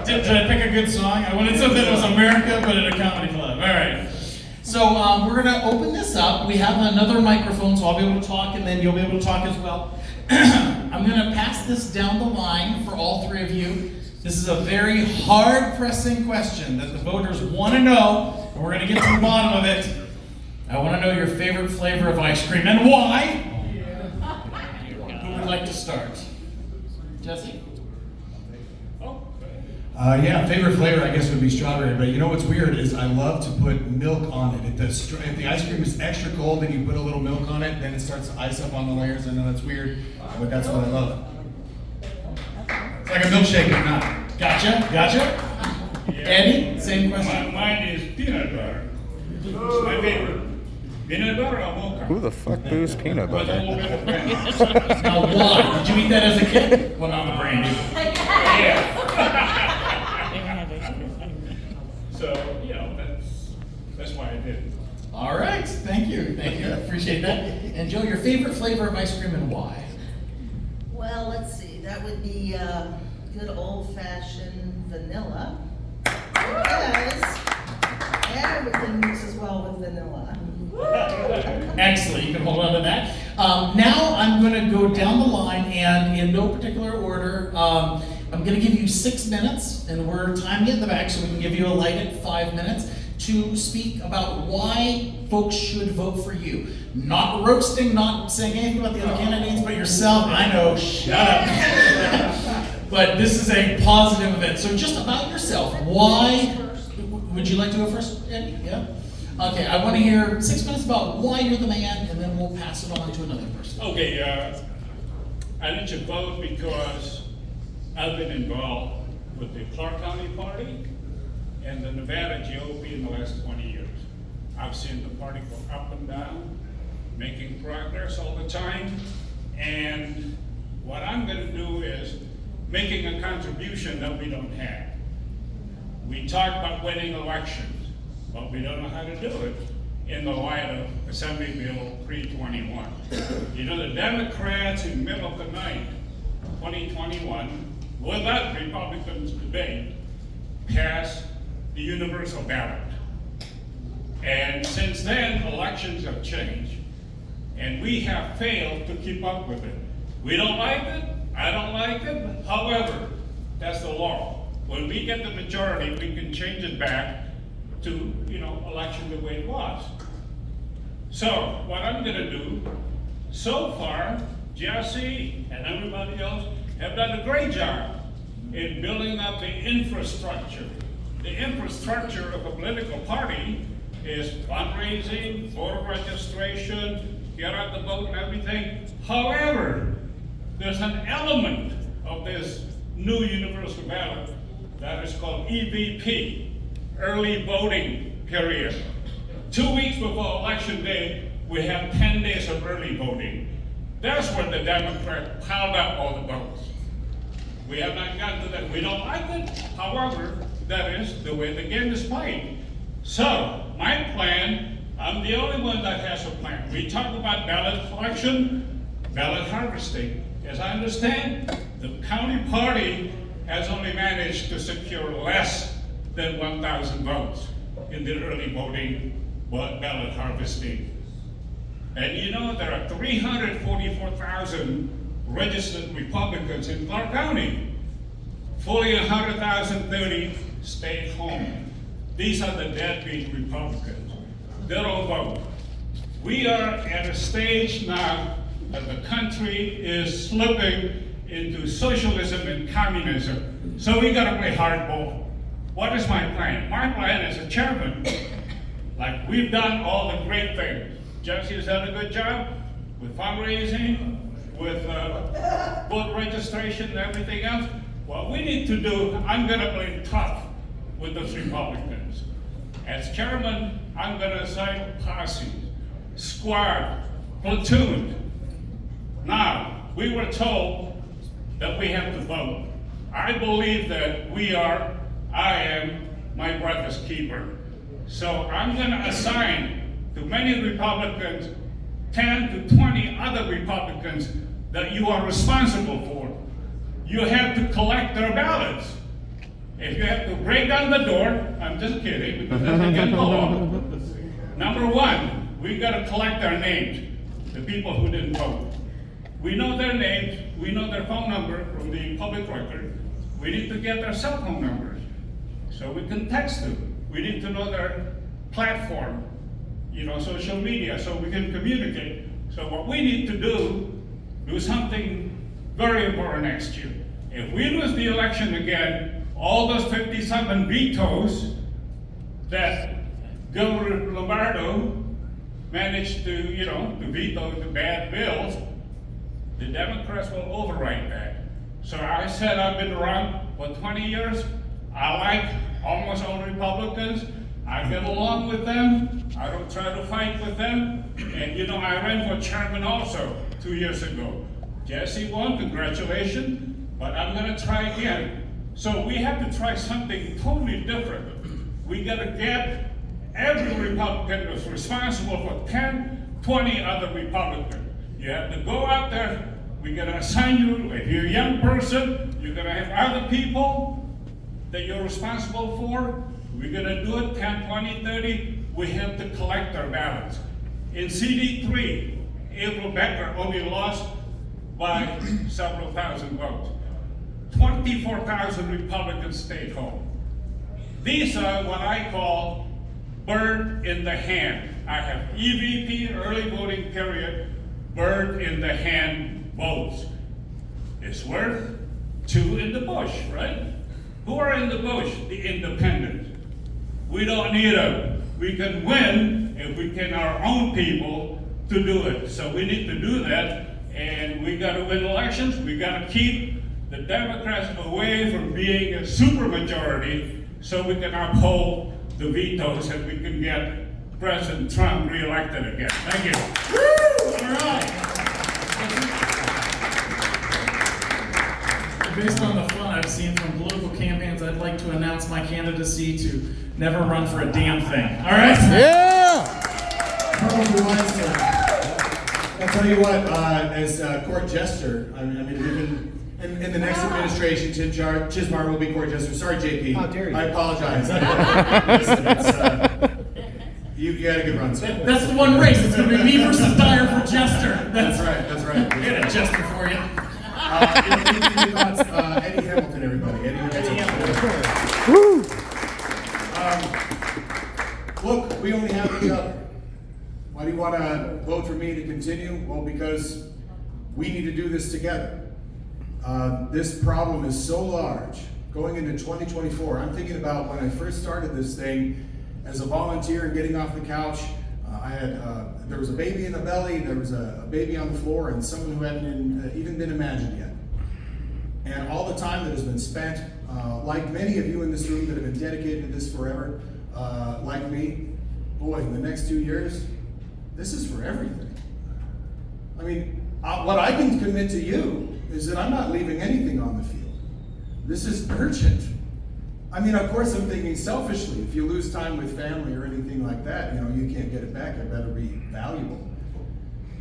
Did I pick a good song? I wanted something that was America, but at a comedy club. All right. So we're going to open this up. We have another microphone, so I'll be able to talk, and then you'll be able to talk as well. I'm going to pass this down the line for all three of you. This is a very hard-pressing question that the voters want to know, and we're going to get to the bottom of it. I want to know your favorite flavor of ice cream and why. Who would like to start? Jesse? Yeah, favorite flavor I guess would be strawberry, but you know what's weird is I love to put milk on it. If the ice cream is extra cold and you put a little milk on it, then it starts to ice up on the layers. I know that's weird, but that's what I love. It's like a milkshake, but not. Gotcha. Yeah. Eddie, same question. Mine is peanut butter. It's my favorite. Peanut butter or mocha? Who the fuck boos peanut With a butter? little bit of brandy. Now why? Did you eat that as a kid? Well, not the brandy. Yeah. So, you know, that's why I did it. All right, thank you, appreciate that. And Joe, your favorite flavor of ice cream and why? Well, let's see, that would be good old-fashioned vanilla. Because everything mixes well with vanilla. Excellent, you can hold on to that. Now I'm gonna go down the line and in no particular order, I'm gonna give you 6 minutes and we're timing it in the back so we can give you a light at 5 minutes to speak about why folks should vote for you. Not roasting, not saying anything about the other candidates, but yourself. I know, shut up. But this is a positive event. So just about yourself, why, would you like to go first, Eddie? Yeah? Okay, I want to hear 6 minutes about why you're the man, and then we'll pass it on to another person. Okay, I need to vote because I've been involved with the Clark County Party and the Nevada GOP in the last 20 years. I've seen the party go up and down, making progress all the time, and what I'm going to do is making a contribution that we don't have. We talk about winning elections, but we don't know how to do it in the light of Assembly Bill 321. You know, the Democrats in the middle of the night, 2021, without Republicans' debate, passed the universal ballot. And since then, elections have changed, and we have failed to keep up with it. We don't like it, I don't like it, however, that's the law. When we get the majority, we can change it back to, you know, election the way it was. So, what I'm gonna do, so far, Jesse and everybody else have done a great job in building up the infrastructure. The infrastructure of a political party is fundraising, voter registration, get out the vote and everything. However, there's an element of this new universal ballot that is called EVP, early voting period. 2 weeks before election day, we have 10 days of early voting. That's where the Democrats piled up all the votes. We have not gotten to that. We don't like it. However, that is the way the game is played. So, my plan, I'm the only one that has a plan. We talk about ballot collection, ballot harvesting. As I understand, the county party has only managed to secure less than 1,000 votes in the early voting ballot harvesting. And you know, there are 344,000 registered Republicans in Clark County. Fully 100,030 stayed home. These are the deadbeat Republicans. They don't vote. We are at a stage now that the country is slipping into socialism and communism. So we gotta play hardball. What is my plan? My plan as a chairman, like we've done all the great things. Jesse has done a good job with fundraising, with vote registration and everything else. What we need to do, I'm gonna play tough with those Republicans. As chairman, I'm gonna assign posse, squad, platoon. Now, we were told that we have to vote. I believe that I am my brother's keeper. So I'm gonna assign to many Republicans 10 to 20 other Republicans that you are responsible for. You have to collect their ballots. If you have to break down the door, I'm just kidding, because that's against the law. Number one, we gotta collect our names, the people who didn't vote. We know their names, we know their phone number from the public record. We need to get their cell phone numbers, so we can text them. We need to know their platform, social media, so we can communicate. So what we need to do something very important next year. If we lose the election again, all those 57 vetoes that Governor Lombardo managed to veto the bad bills, the Democrats will override that. So I said I've been around for 20 years. I like almost all Republicans. I get along with them. I don't try to fight with them. And I ran for chairman also 2 years ago. Jesse won, congratulations, but I'm gonna try again. So we have to try something totally different. We gotta get every Republican that's responsible for 10, 20 other Republicans. You have to go out there, we're gonna assign you, if you're a young person, you're gonna have other people that you're responsible for. We're gonna do it 10, 20, 30, we have to collect our ballots. In CD3, April Becker only lost by several thousand votes. 24,000 Republicans stayed home. These are what I call bird in the hand. I have EVP, early voting period, bird in the hand votes. It's worth 2 in the bush, right? Who are in the bush? The independents. We don't need them. We can win if we can our own people to do it. So we need to do that, and we gotta win elections. We gotta keep the Democrats away from being a supermajority so we can uphold the vetoes and we can get President Trump reelected again. Thank you. Woo! All right. Based on the fun I've seen from political campaigns, I'd like to announce my candidacy to never run for a damn thing. All right? Yeah! Probably wise. I'll tell you what, as court jester, I mean, even in the next administration, Tim Chismar will be court jester. Sorry, JP. How dare you. I apologize. Listen, you had a good run, sir. That's the one race. It's going to be me versus Dyer for Jester. That's right, that's right. I got a Jester for you. Any thoughts? Eddie Hamilton, everybody. Eddie Hamilton. Woo! Look, we only have each other. Why do you want to vote for me to continue? Well, because we need to do this together. This problem is so large. Going into 2024, I'm thinking about when I first started this thing as a volunteer and getting off the couch. There was a baby in the belly, there was a baby on the floor, and someone who hadn't even been imagined yet. And all the time that has been spent, like many of you in this room that have been dedicated to this forever, like me, boy, in the next 2 years, this is for everything. I mean, what I can commit to you is that I'm not leaving anything on the field. This is urgent. I mean, of course, I'm thinking selfishly. If you lose time with family or anything like that, you can't get it back. It better be valuable.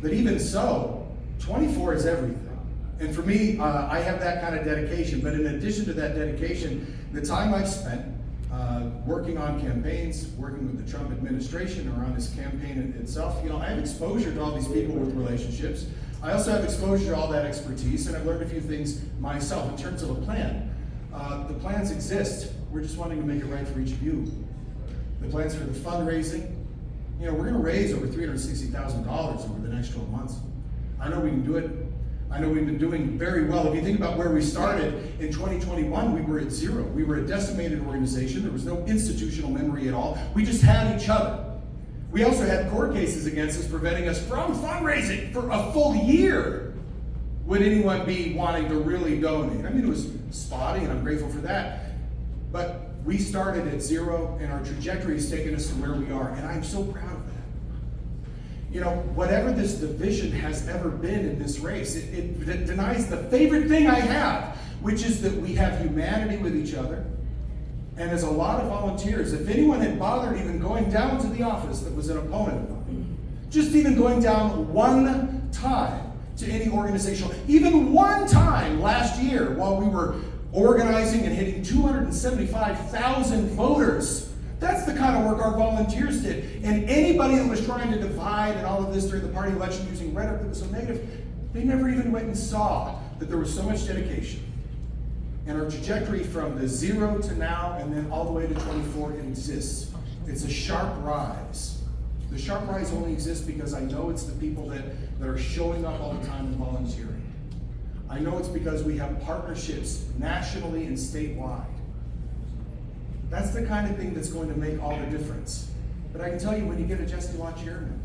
But even so, 24 is everything. And for me, I have that kind of dedication. But in addition to that dedication, the time I've spent working on campaigns, working with the Trump administration or on this campaign itself, I have exposure to all these people with relationships. I also have exposure to all that expertise, and I've learned a few things myself in terms of a plan. The plans exist. We're just wanting to make it right for each of you. The plans for the fundraising. We're going to raise over $360,000 over the next 12 months. I know we can do it. I know we've been doing very well. If you think about where we started in 2021, we were at zero. We were a decimated organization. There was no institutional memory at all. We just had each other. We also had court cases against us preventing us from fundraising for a full year. Would anyone be wanting to really donate? I mean, it was spotty, and I'm grateful for that. But we started at zero, and our trajectory has taken us to where we are, and I'm so proud of that. Whatever this division has ever been in this race, it denies the favorite thing I have, which is that we have humanity with each other. And as a lot of volunteers, if anyone had bothered even going down to the office that was an opponent of mine, just even going down one time to any organizational, even one time last year while we were organizing and hitting 275,000 voters. That's the kind of work our volunteers did. And anybody that was trying to divide and all of this during the party election using rhetoric that was so negative, they never even went and saw that there was so much dedication. And our trajectory from the 0 to now and then all the way to 24, it exists. It's a sharp rise. The sharp rise only exists because I know it's the people that are showing up all the time and volunteering. I know it's because we have partnerships nationally and statewide. That's the kind of thing that's going to make all the difference. But I can tell you, when you get a Jesse Law chairman,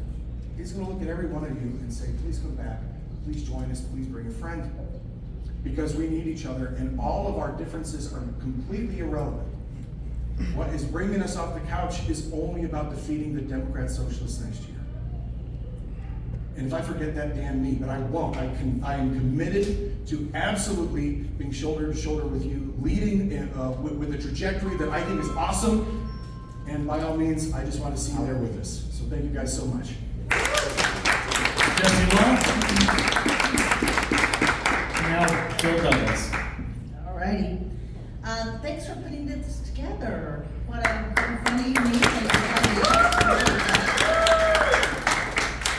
he's going to look at every one of you and say, please come back, please join us, please bring a friend. Because we need each other, and all of our differences are completely irrelevant. What is bringing us off the couch is only about defeating the Democrat Socialists next year. And if I forget that, damn me, but I won't. I am committed to absolutely being shoulder to shoulder with you, leading with a trajectory that I think is awesome. And by all means, I just want to see you there with us. So thank you guys so much. Jesse Law. Now, Bill Douglas. All righty. Thanks for putting this together. What a fun evening.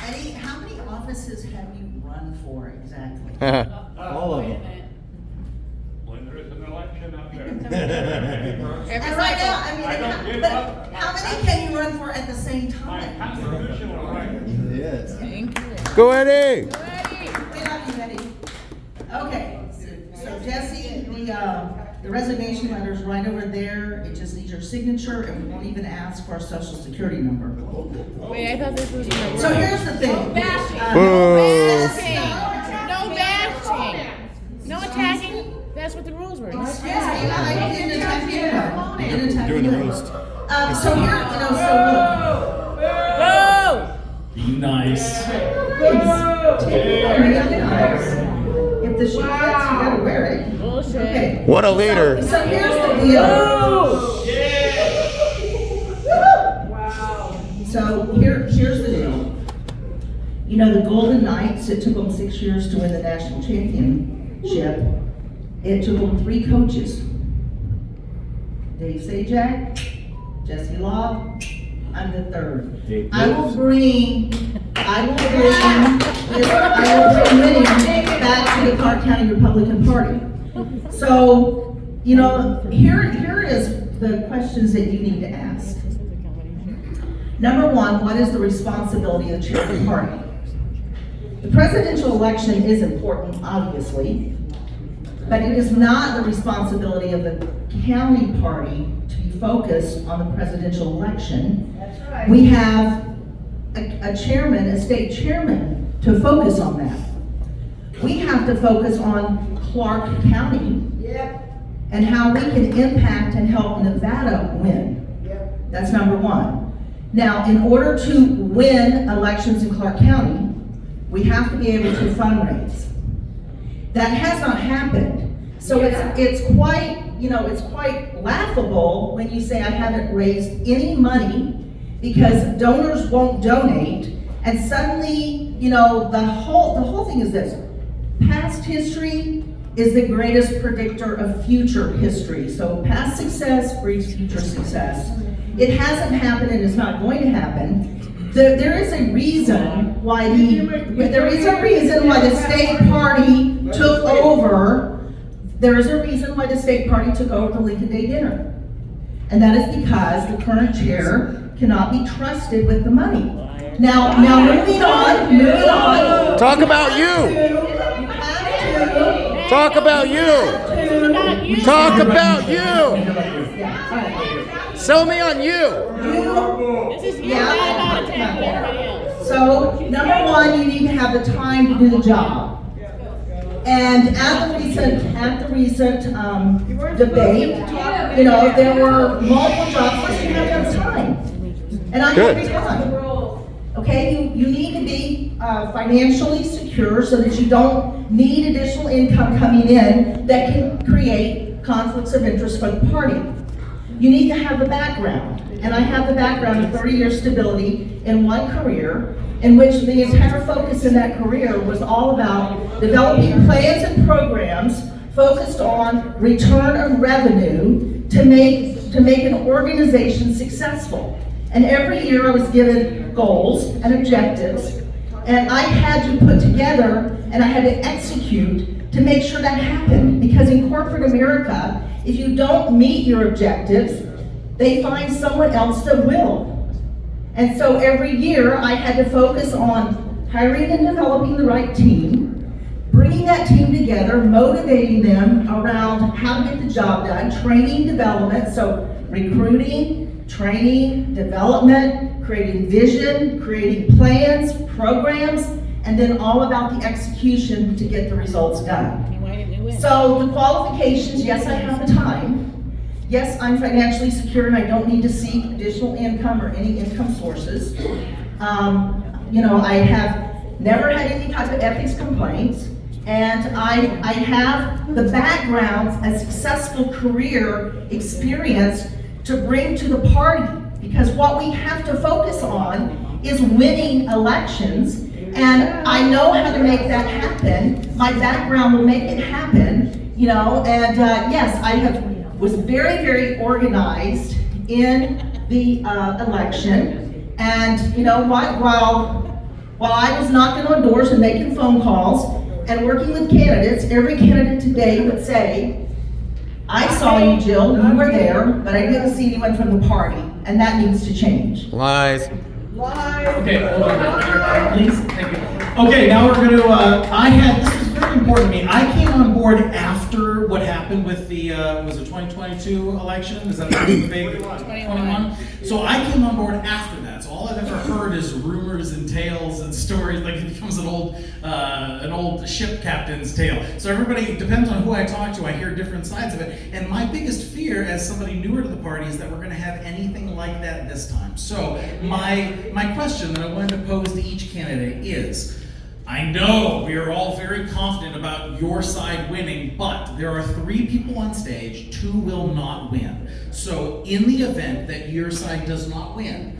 Eddie, how many offices have you run for exactly? All of them. When there is an election out there. And right now, I mean, I don't give but up. how many can you run for at the same My time? constitutional right. Yes. Go Eddie! We love you, Eddie. Okay, so Jesse, the resignation letter's right over there. It just needs your signature, and we won't even ask for a social security number. Wait, I thought this was my So here's the thing. No bashing. No bashing. No attacking. That's what the rules were. Yeah, I didn't attack you. I didn't attack Doing you. the roast. So here, so Whoa! Be nice. look. If the shoe fits, you gotta wear it. Bullshit. Okay. What a leader! So here's the deal. So here's the deal. You know, the Golden Knights, it took them 6 years to win the national championship. It took them 3 coaches. Dave Sajak, Jesse Law, I'm the 3rd. I will bring winning back to the Clark County Republican Party. So, you know, here is the questions that you need to ask. Number 1, what is the responsibility of the chair of the party? The presidential election is important, obviously, but it is not the responsibility of the county party to be focused on the presidential election. That's right. We have a chairman, a state chairman, to focus on that. We have to focus on Clark County and how we can impact and help Nevada win. That's number 1. Now, in order to win elections in Clark County, we have to be able to fundraise. That has not happened. So it's quite, you know, it's quite laughable when you say I haven't raised any money because donors won't donate, and suddenly, you know, the whole thing is this. Past history is the greatest predictor of future history. So past success breeds future success. It hasn't happened and it's not going to happen. There is a reason why the state party took over. There is a reason why the state party took over the Lincoln Day dinner. And that is because the current chair cannot be trusted with the money. Now moving on. Talk about you! Talk about you! Talk about you! Sell me on you! This is you, not about attacking everybody else. So, number 1, you need to have the time to do the job. And at the recent debate, you know, there were multiple jobs, but you have to have time. And I have time. Okay, you need to be financially secure so that you don't need additional income coming in that can create conflicts of interest for the party. You need to have the background, and I have the background of 30 years stability in one career, in which the entire focus in that career was all about developing plans and programs focused on return of revenue to make an organization successful. And every year I was given goals and objectives, and I had to put together and I had to execute to make sure that happened. Because in corporate America, if you don't meet your objectives, they find someone else that will. And so every year I had to focus on hiring and developing the right team, bringing that team together, motivating them around how to get the job done, training, development, so recruiting, training, development, creating vision, creating plans, programs, and then all about the execution to get the results done. Why didn't we win? So the qualifications, yes, I have the time. Yes, I'm financially secure and I don't need to seek additional income or any income sources. I have never had any type of ethics complaints. And I have the background, a successful career experience to bring to the party. Because what we have to focus on is winning elections. And I know how to make that happen. My background will make it happen, and yes, was very, very organized in the election. And you know what, while I was knocking on doors and making phone calls and working with candidates, every candidate today would say, I saw you, Jill, you were there, but I didn't see anyone from the party, and that needs to change. Lies. Okay, hold on, please, thank you. Okay, now we're gonna, this is very important to me. I came on board after what happened with the, was it 2022 election? Is that the big? 21. So I came on board after that. So all I've ever heard is rumors and tales and stories, like it becomes an old ship captain's tale. So everybody, depends on who I talk to, I hear different sides of it. And my biggest fear as somebody newer to the party is that we're gonna have anything like that this time. So my question that I wanted to pose to each candidate is, I know we are all very confident about your side winning, but there are 3 people on stage, 2 will not win. So in the event that your side does not win,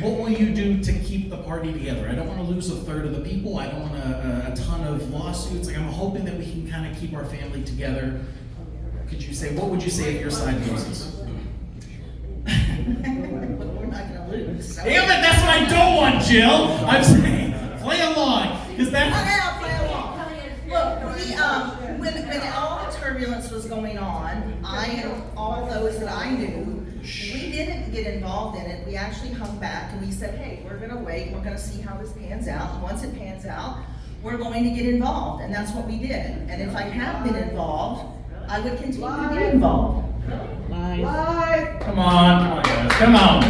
what will you do to keep the party together? I don't want to lose a third of the people. I don't want a ton of lawsuits. Like, I'm hoping that we can kind of keep our family together. What would you say if your side loses? We're not gonna lose. So. Damn it, that's what I don't want, Jill. I'm saying, play along, because that's. Okay, I'll play along. Look, when all the turbulence was going on, I and all those that I knew, we didn't get involved in it. We actually hung back and we said, hey, we're gonna wait, we're gonna see how this pans out. And once it pans out, we're going to get involved, and that's what we did. And if I have been involved, I would continue to be involved. Lies. Come on, guys. Come on.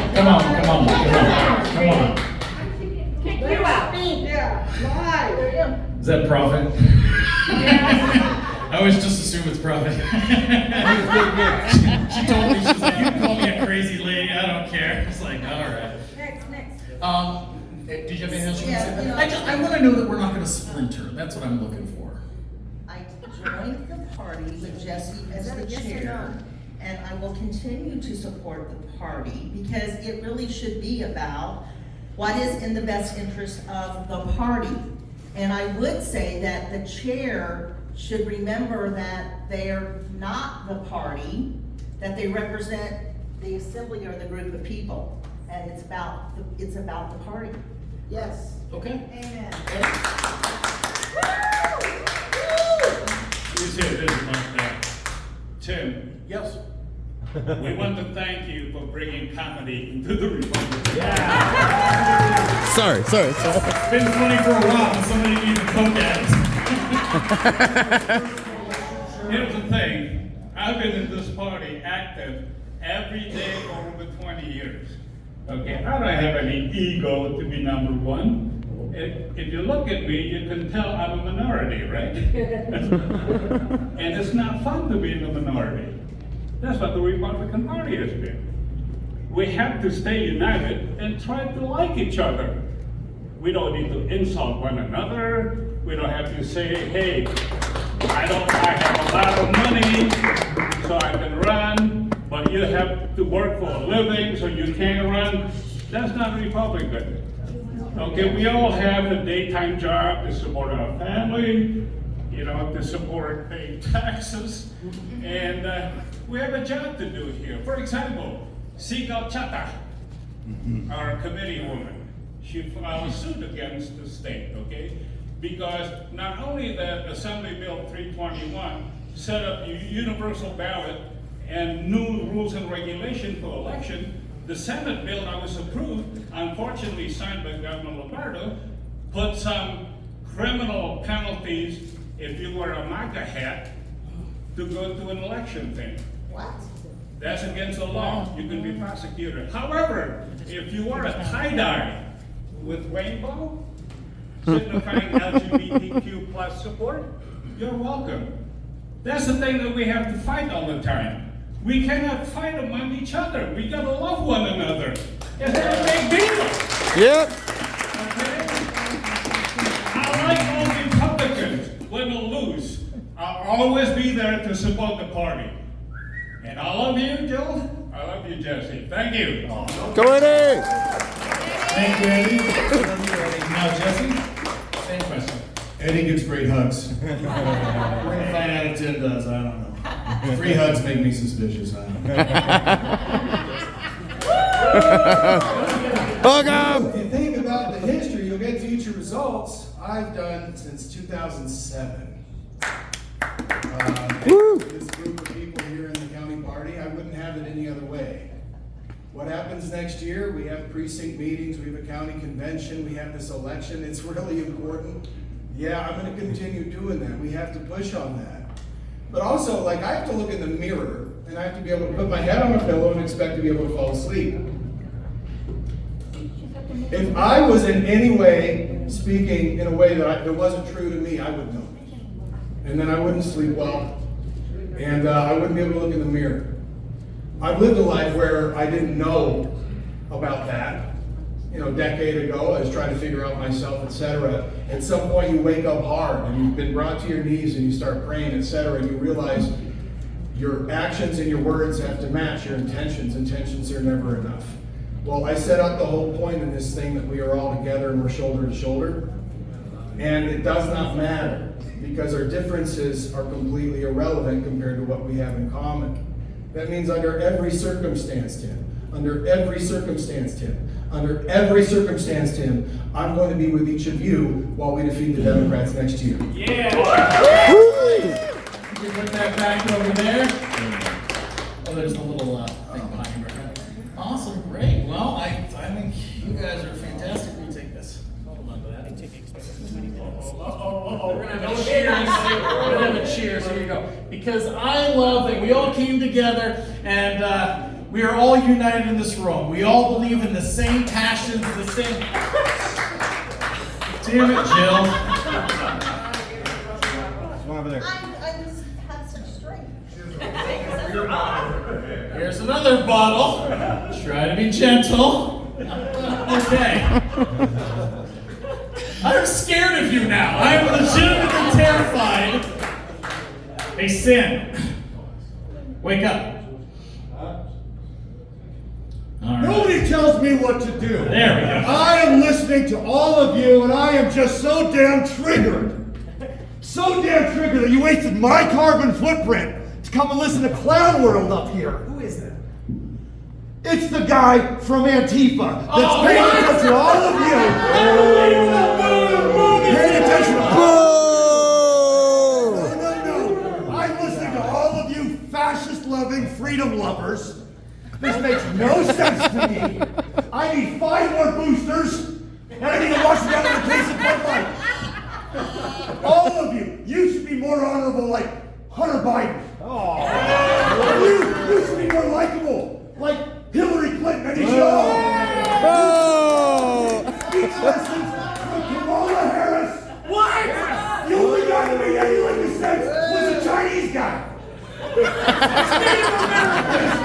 Kick you out. Is that Prophet? I always just assume it's Prophet. She told me, she's like, you can call me a crazy lady, I don't care. It's like, all right. Did you have anything else you want to say? I want to know that we're not going to splinter. That's what I'm looking for. I joined the party with Jesse as the chair, and I will continue to support the party because it really should be about what is in the best interest of the party. And I would say that the chair should remember that they're not the party, that they represent the assembly or the group of people, and it's about the party. Yes. Okay. Amen. You say this about that. Tim, Yes. we want to thank you for bringing comedy into the Republic. Sorry. It's been funny for a while, and somebody needs to poke at it. Here's the thing, I've been in this party active every day for over 20 years. Okay, I don't have any ego to be number one. If you look at me, you can tell I'm a minority, right? And it's not fun to be in the minority. That's what the Republican Party has been. We have to stay united and try to like each other. We don't need to insult one another. We don't have to say, hey, I have a lot of money, so I can run, but you have to work for a living, so you can't run. That's not Republican. Okay, we all have a daytime job to support our family, you know, to support paying taxes, and we have a job to do here. For example, Sigal Chata, our committee woman, she filed a suit against the state, okay? Because not only that Assembly Bill 321 set up a universal ballot and new rules and regulation for election, the Senate bill that was approved, unfortunately signed by Governor Lombardo, put some criminal penalties if you wear a MAGA hat to go to an election thing. What? That's against the law. You can be prosecuted. However, if you wear a tie-dye with rainbow, signifying LGBTQ plus support, you're welcome. That's the thing that we have to fight all the time. We cannot fight among each other. We gotta love one another. It's not a big deal. Yep. Okay? I like all Republicans, win or lose. I'll always be there to support the party. And I love you, Joe. I love you, Jesse. Thank you. Go Eddie! Thank you, Eddie. Now, Jesse, same question. Eddie gives great hugs. We're gonna find out if Tim does, I don't know. Free hugs make me suspicious, I don't know. Hug him! If you think about the history, you'll get future results. I've done since 2007. Woo! This group of people here in the county party, I wouldn't have it any other way. What happens next year? We have precinct meetings, we have a county convention, we have this election. It's really important. Yeah, I'm gonna continue doing that. We have to push on that. But also, like, I have to look in the mirror and I have to be able to put my head on a pillow and expect to be able to fall asleep. If I was in any way speaking in a way that wasn't true to me, I would know. And then I wouldn't sleep well. And I wouldn't be able to look in the mirror. I've lived a life where I didn't know about that. You know, a decade ago, I was trying to figure out myself, etc. At some point, you wake up hard and you've been brought to your knees and you start praying, etc. And you realize your actions and your words have to match your intentions. Intentions are never enough. Well, I set up the whole point in this thing that we are all together and we're shoulder to shoulder. And it does not matter because our differences are completely irrelevant compared to what we have in common. That means under every circumstance, Tim, under every circumstance, Tim, under every circumstance, Tim, I'm going to be with each of you while we defeat the Democrats next year. Yeah. You can put that back over there. Oh, there's a little thing behind her. Awesome, great. Well, I think you guys are fantastic. Let me take this. Hold on to that. We're gonna have a cheers. We're gonna have a cheers. Here you go. Because I love that we all came together and we are all united in this room. We all believe in the same passions, the same. Damn it, Jill. One over there. I just had such strength. Here's another bottle. Try to be gentle. Okay. I'm scared of you now. I'm legitimately terrified. Hey, Sin. Wake up. All right. Nobody tells me what to do. There we go. I am listening to all of you, and I am just so damn triggered. So damn triggered that you wasted my carbon footprint to come and listen to Clown World up here. Who is that? It's the guy from Antifa that's paying attention to all of you. Paying attention to all of you. No. I'm listening to all of you fascist-loving freedom lovers. This makes no sense to me. I need 5 more boosters, and I need to wash down the case of Bud Light. All of you, you should be more honorable like Hunter Biden. You should be more likable like Hillary Clinton. And you should speech lessons from Kamala Harris. What? The only guy that made any like sense was a Chinese guy. As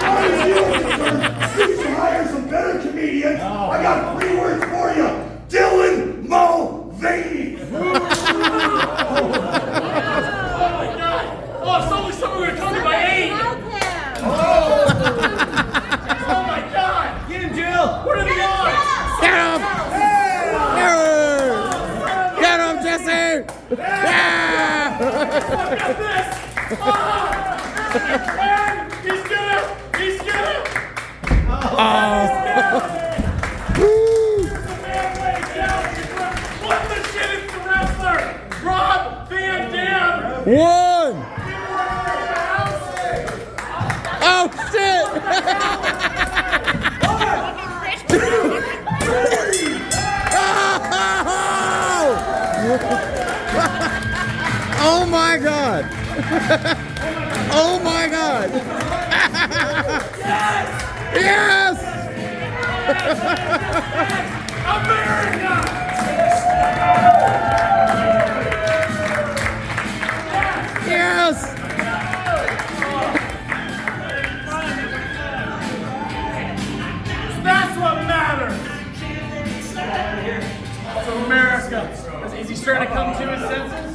far as you are concerned, you should hire some better comedians. I got 3 words for you. Dylan Mulvaney. Oh, someone we were talking about AIDS. Oh my God! Get him, Jill. What are the odds? Get him! And he's gonna. What the shit is the wrestler? Rob Van Dam. One. Oh shit! Oh my god! Oh my god! Yes! Yes! That's what matters. So America. Is he starting to come to his senses?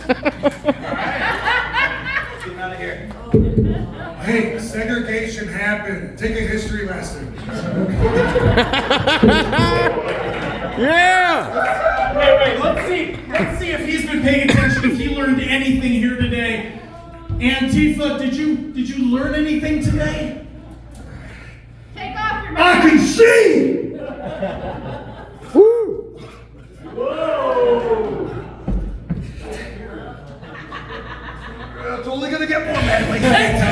Hey, segregation happened. Take a history lesson. Yeah! Wait, let's see if he's been paying attention, if he learned anything here today. Antifa, did you learn anything today? Take off your I mask. can see! It's only gonna get more manly. Yes!